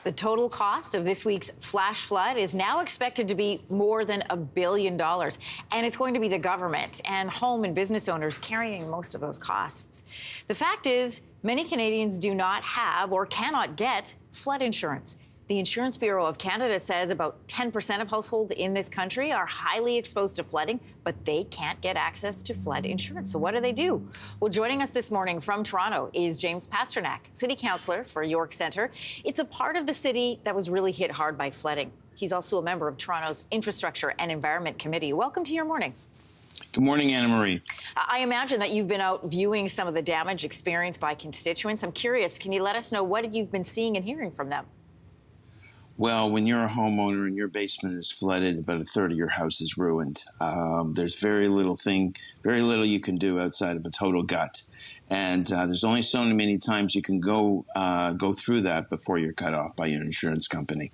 The total cost of this week's flash flood is now expected to be more than $1 billion. And it's going to be the government and home and business owners carrying most of those costs. The fact is, many Canadians do not have or cannot get flood insurance. The Insurance Bureau of Canada says about 10% of households in this country are highly exposed to flooding, but they can't get access to flood insurance. So what do? Well, joining us this morning from Toronto is James Pasternak, City Councillor for York Centre. It's a part of the city that was really hit hard by flooding. He's also a member of Toronto's Infrastructure and Environment Committee. Welcome to your morning. Good morning, Anne-Marie. I imagine that you've been out viewing some of the damage experienced by constituents. I'm curious, can you let us know what you've been seeing and hearing from them? Well, when you're a homeowner and your basement is flooded, about a third of your house is ruined. There's very little you can do outside of a total gut. And there's only so many times you can go through that before you're cut off by your insurance company.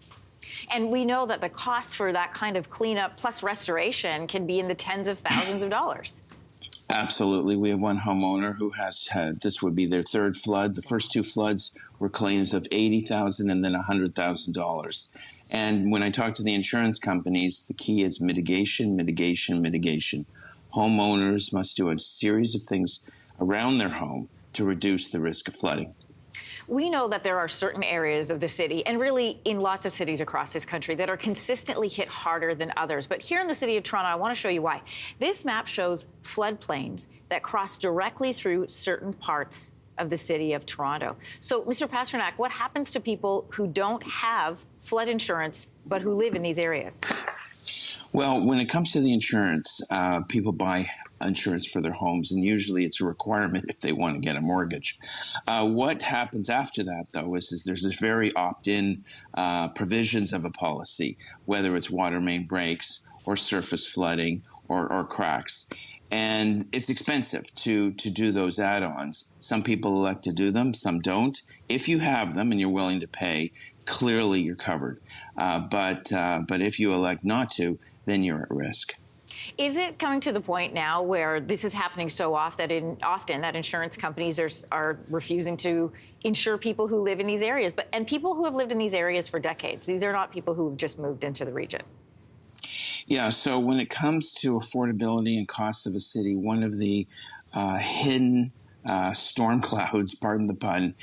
And we know that the cost for that kind of cleanup plus restoration can be in the tens of thousands of dollars. Absolutely. We have one homeowner who has had, this would be their third flood. The first two floods were claims of $80,000 and then $100,000. And when I talk to the insurance companies, the key is mitigation, mitigation, mitigation. Homeowners must do a series of things around their home to reduce the risk of flooding. We know that there are certain areas of the city, and really in lots of cities across this country, that are consistently hit harder than others. But here in the city of Toronto, I want to show you why. This map shows floodplains that cross directly through certain parts of the city of Toronto. So, Mr. Pasternak, what happens to people who don't have flood insurance but who live in these areas? Well, when it comes to the insurance, people buy insurance for their homes, and usually it's a requirement if they want to get a mortgage. What happens after that, though, is there's this very opt-in provisions of a policy, whether it's water main breaks or surface flooding or cracks. And it's expensive to do those add-ons. Some people elect to do them, some don't. If you have them and you're willing to pay, clearly you're covered. But if you elect not to, then you're at risk. Is it coming to the point now where this is happening so often that insurance companies are refusing to insure people who live in these areas, and people who have lived in these areas for decades? These are not people who have just moved into the region. Yeah, so when it comes to affordability and costs of a city, one of the hidden storm clouds, pardon the pun,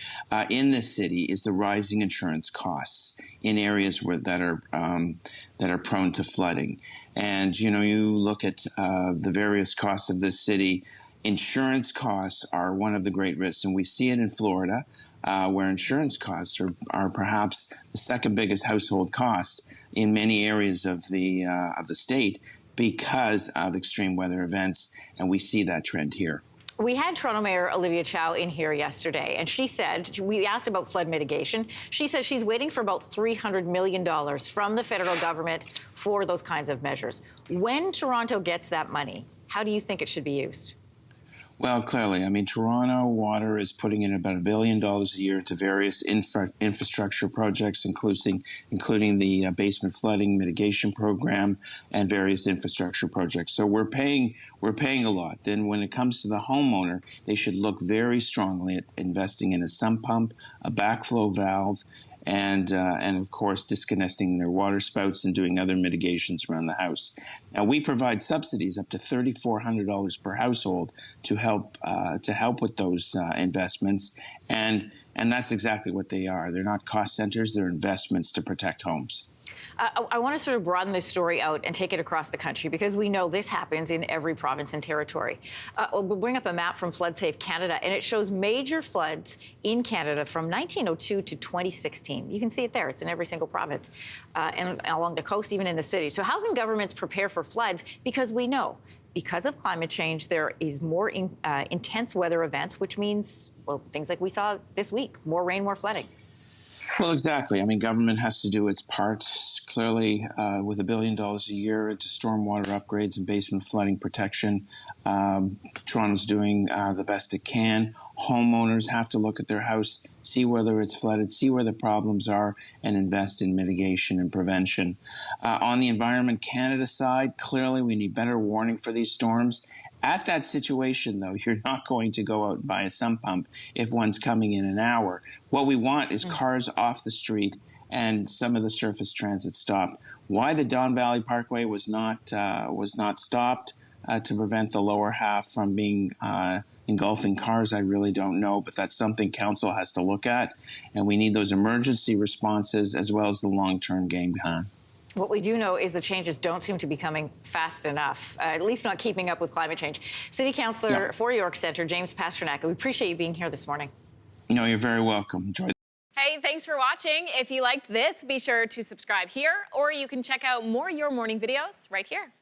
in this city is the rising insurance costs in areas that are prone to flooding. And, you know, you look at the various costs of this city, insurance costs are one of the great risks. And we see it in Florida, where insurance costs are perhaps the second biggest household cost in many areas of the state because of extreme weather events. And we see that trend here. We had Toronto Mayor Olivia Chow in here yesterday, and she said, we asked about flood mitigation. She says she's waiting for about $300 million from the federal government for those kinds of measures. When Toronto gets that money, how do you think it should be used? Well, clearly, I mean, Toronto Water is putting in about $1 billion a year to various infrastructure projects, including the basement flooding mitigation program and various infrastructure projects. So we're paying a lot. Then when it comes to the homeowner, they should look very strongly at investing in a sump pump, a backflow valve, and of course, disconnecting their water spouts and doing other mitigations around the house. Now, we provide subsidies up to $3,400 per household to help with those investments, and that's exactly what they are. They're not cost centers; they're investments to protect homes. I want to sort of broaden this story out and take it across the country because we know this happens in every province and territory. We'll bring up a map from Flood Safe Canada, and it shows major floods in Canada from 1902 to 2016. You can see it there. It's in every single province and along the coast, even in the city. So how can governments prepare for floods? Because we know, because of climate change, there is more intense weather events, which means, well, things like we saw this week, more rain, more flooding. Well, exactly. I mean, government has to do its part, clearly, with $1 billion a year into stormwater upgrades and basement flooding protection. Toronto's doing the best it can. Homeowners have to look at their house, see whether it's flooded, see where the problems are, and invest in mitigation and prevention. On the Environment Canada side, clearly we need better warning for these storms. At that situation, though, you're not going to go out and buy a sump pump if one's coming in an hour. What we want is cars off the street and some of the surface transit stopped. Why the Don Valley Parkway was not stopped to prevent the lower half from being engulfing cars, I really don't know, but that's something council has to look at, and we need those emergency responses as well as the long-term game plan. What we do know is the changes don't seem to be coming fast enough, at least not keeping up with climate change. City Councillor for York Centre, James Pasternak, we appreciate you being here this morning. No, you're very welcome. Enjoy. Hey, thanks for watching. If you liked this, be sure to subscribe here, or you can check out more Your Morning videos right here.